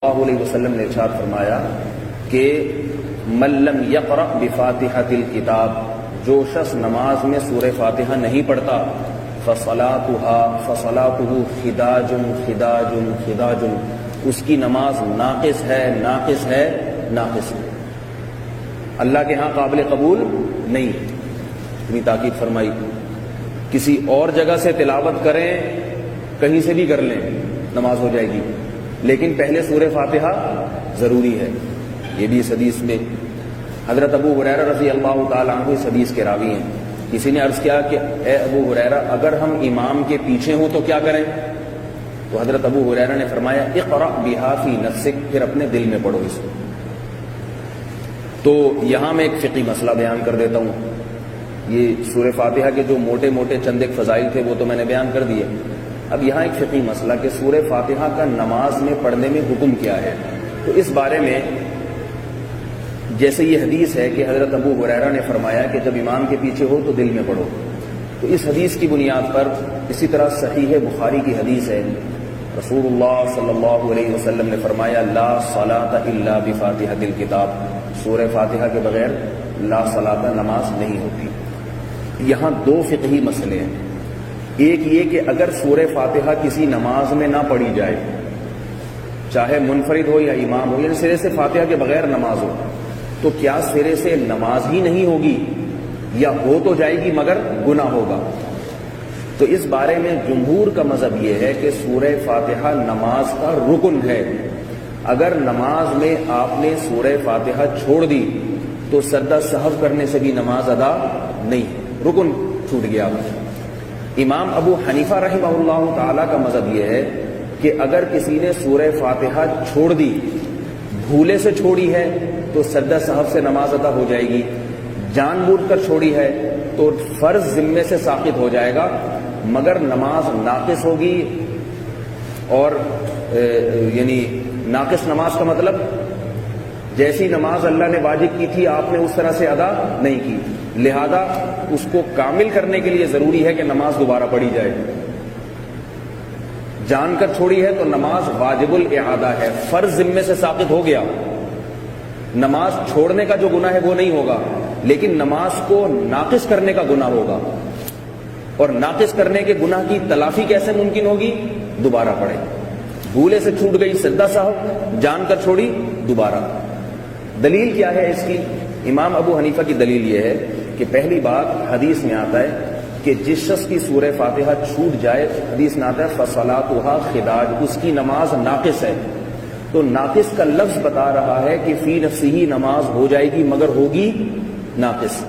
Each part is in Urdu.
اللہ علیہ وسلم نے ارشاد فرمایا کہ من لم یقرأ بفاتحۃ الکتاب، جو شخص نماز میں سورہ فاتحہ نہیں پڑھتا، فصلاتہ خداج خداج خداج، اس کی نماز ناقص ہے ناقص ہے ناقص ہے، اللہ کے ہاں قابل قبول نہیں۔ اتنی تاکید فرمائی۔ کسی اور جگہ سے تلاوت کریں، کہیں سے بھی کر لیں، نماز ہو جائے گی، لیکن پہلے سورہ فاتحہ ضروری ہے۔ یہ بھی اس حدیث میں حضرت ابو ہریرہ رضی اللہ تعالیٰ عنہ اس حدیث کے راوی ہیں۔ کسی نے عرض کیا کہ اے ابو ہریرہ، اگر ہم امام کے پیچھے ہوں تو کیا کریں؟ تو حضرت ابو ہریرہ نے فرمایا اقرأ بہا فی نفسک، پھر اپنے دل میں پڑھو اس کو۔ تو یہاں میں ایک فقہی مسئلہ بیان کر دیتا ہوں۔ یہ سورہ فاتحہ کے جو موٹے موٹے چند ایک فضائل تھے وہ تو میں نے بیان کر دیے۔ اب یہاں ایک فقہی مسئلہ کہ سورہ فاتحہ کا نماز میں پڑھنے میں حکم کیا ہے۔ تو اس بارے میں جیسے یہ حدیث ہے کہ حضرت ابو ہریرہ نے فرمایا کہ جب امام کے پیچھے ہو تو دل میں پڑھو، تو اس حدیث کی بنیاد پر اسی طرح صحیح بخاری کی حدیث ہے، رسول اللہ صلی اللہ علیہ وسلم نے فرمایا لا صلاۃ الا بفاتحۃ الکتاب، سورہ فاتحہ کے بغیر لا صلاۃ، نماز نہیں ہوتی۔ یہاں دو فقہی مسئلے ہیں۔ ایک یہ کہ اگر سورہ فاتحہ کسی نماز میں نہ پڑھی جائے، چاہے منفرد ہو یا امام ہو، یعنی سرے سے فاتحہ کے بغیر نماز ہو، تو کیا سرے سے نماز ہی نہیں ہوگی، یا ہو تو جائے گی مگر گناہ ہوگا؟ تو اس بارے میں جمہور کا مذہب یہ ہے کہ سورہ فاتحہ نماز کا رکن ہے۔ اگر نماز میں آپ نے سورہ فاتحہ چھوڑ دی تو سجدہ سہو کرنے سے بھی نماز ادا نہیں، رکن چھوٹ گیا۔ امام ابو حنیفہ رحمہ اللہ تعالیٰ کا مذہب یہ ہے کہ اگر کسی نے سورہ فاتحہ چھوڑ دی، بھولے سے چھوڑی ہے تو سجدہ سہو سے نماز ادا ہو جائے گی، جان بوجھ کر چھوڑی ہے تو فرض ذمے سے ساقط ہو جائے گا، مگر نماز ناقص ہوگی۔ اور یعنی ناقص نماز کا مطلب جیسی نماز اللہ نے واجب کی تھی آپ نے اس طرح سے ادا نہیں کی، لہذا اس کو کامل کرنے کے لیے ضروری ہے کہ نماز دوبارہ پڑھی جائے۔ جان کر چھوڑی ہے تو نماز واجب الاعادہ ہے، فرض ذمے سے ساقط ہو گیا۔ نماز چھوڑنے کا جو گناہ ہے وہ نہیں ہوگا، لیکن نماز کو ناقص کرنے کا گناہ ہوگا، اور ناقص کرنے کے گناہ کی تلافی کیسے ممکن ہوگی؟ دوبارہ پڑھے۔ بھولے سے چھوٹ گئی سجدہ سہو، جان کر چھوڑی دوبارہ۔ دلیل کیا ہے اس کی؟ امام ابو حنیفہ کی دلیل یہ ہے کہ پہلی بات حدیث میں آتا ہے کہ جس شخص کی سورہ فاتحہ چھوٹ جائے، حدیث میں آتا ہے فصلاتها خداج، اس کی نماز ناقص ہے۔ تو ناقص کا لفظ بتا رہا ہے کہ فی نفسی نماز ہو جائے گی مگر ہوگی ناقص۔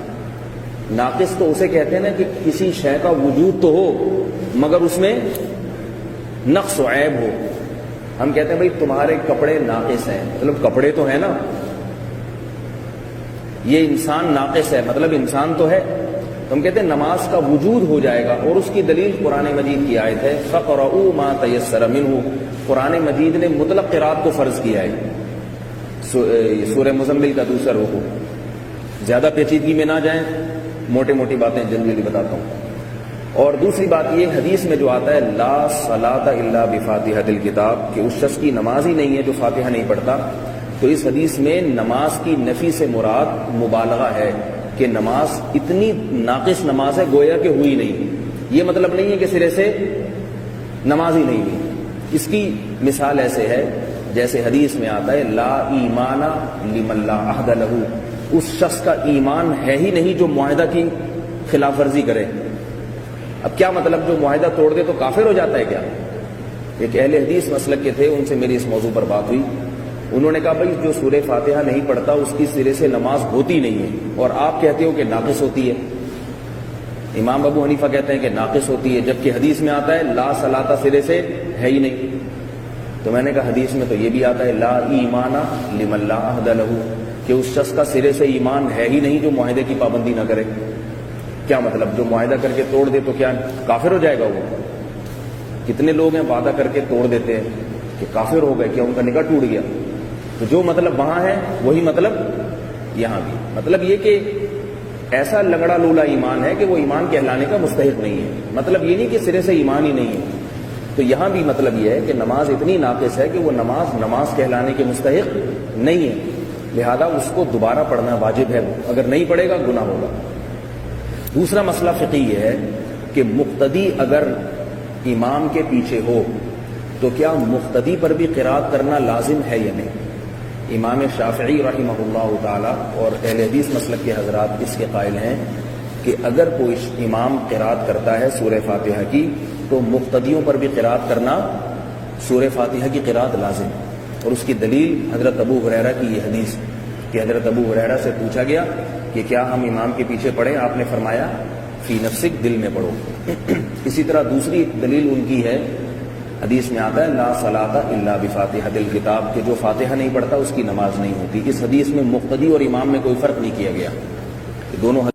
ناقص تو اسے کہتے ہیں نا کہ کسی شے کا وجود تو ہو مگر اس میں نقص و عیب ہو۔ ہم کہتے ہیں بھئی تمہارے کپڑے ناقص ہیں، مطلب کپڑے تو ہیں نا، یہ انسان ناقص ہے مطلب انسان تو ہے، تو ہم کہتے ہیں نماز کا وجود ہو جائے گا، اور اس کی دلیل قرآن مجید کی آیت ہے فَقْرَؤُوا مَا تَيَسَّرَ مِنْهُ۔ قرآن مجید نے مطلق قرات کو فرض کیا ہے، سورہ مزمل کا دوسرا رکوع۔ زیادہ پیچیدگی میں نہ جائیں، موٹی موٹی باتیں جلدی جلدی بتاتا ہوں۔ اور دوسری بات یہ حدیث میں جو آتا ہے لا صلاۃ الا بفاتحۃ الکتاب، کہ اس شخص کی نماز ہی نہیں ہے جو فاتحہ نہیں پڑھتا، تو اس حدیث میں نماز کی نفی سے مراد مبالغہ ہے کہ نماز اتنی ناقص نماز ہے گویا کہ ہوئی نہیں۔ یہ مطلب نہیں ہے کہ سرے سے نماز ہی نہیں ہوئی۔ اس کی مثال ایسے ہے جیسے حدیث میں آتا ہے لا ایمان لمن لا عہد لہ، اس شخص کا ایمان ہے ہی نہیں جو معاہدہ کی خلاف ورزی کرے۔ اب کیا مطلب جو معاہدہ توڑ دے تو کافر ہو جاتا ہے کیا؟ ایک اہل حدیث مسلک کے تھے، ان سے میری اس موضوع پر بات ہوئی۔ انہوں نے کہا بھائی جو سورہ فاتحہ نہیں پڑھتا اس کی سرے سے نماز ہوتی نہیں ہے، اور آپ کہتے ہو کہ ناقص ہوتی ہے۔ امام ابو حنیفہ کہتے ہیں کہ ناقص ہوتی ہے، جبکہ حدیث میں آتا ہے لا صلاۃ سرے سے ہے ہی نہیں۔ تو میں نے کہا حدیث میں تو یہ بھی آتا ہے لا ایمان لمن لا عہد لہ، کہ اس شخص کا سرے سے ایمان ہے ہی نہیں جو معاہدے کی پابندی نہ کرے۔ کیا مطلب جو معاہدہ کر کے توڑ دے تو کیا کافر ہو جائے گا وہ؟ کتنے لوگ ہیں وعدہ کر کے توڑ دیتے ہیں کہ کافر ہو گئے، کیا ان کا نکاح ٹوٹ گیا؟ تو جو مطلب وہاں ہے وہی مطلب یہاں بھی۔ مطلب یہ کہ ایسا لنگڑا لولا ایمان ہے کہ وہ ایمان کہلانے کا مستحق نہیں ہے۔ مطلب یہ نہیں کہ سرے سے ایمان ہی نہیں ہے، تو یہاں بھی مطلب یہ ہے کہ نماز اتنی ناقص ہے کہ وہ نماز کہلانے کے مستحق نہیں ہے، لہذا اس کو دوبارہ پڑھنا واجب ہے، اگر نہیں پڑھے گا گناہ ہوگا۔ دوسرا مسئلہ فقہی یہ ہے کہ مقتدی اگر امام کے پیچھے ہو تو کیا مقتدی پر بھی قرات کرنا لازم ہے یا نہیں؟ امام شافعی رحمہ اللہ تعالی اور اہل حدیث مسلک کے حضرات اس کے قائل ہیں کہ اگر کوئی امام قرات کرتا ہے سورہ فاتحہ کی تو مقتدیوں پر بھی قرات کرنا سورہ فاتحہ کی قرات لازم ہے، اور اس کی دلیل حضرت ابو ہریرہ کی یہ حدیث کہ حضرت ابو ہریرہ سے پوچھا گیا کہ کیا ہم امام کے پیچھے پڑھیں؟ آپ نے فرمایا فی نفسک، دل میں پڑھو۔ اسی طرح دوسری دلیل ان کی ہے، حدیث میں آتا ہے لا صلاۃ الا بفاتحۃ الکتاب، کہ جو فاتحہ نہیں پڑھتا اس کی نماز نہیں ہوتی۔ اس حدیث میں مقتدی اور امام میں کوئی فرق نہیں کیا گیا، دونوں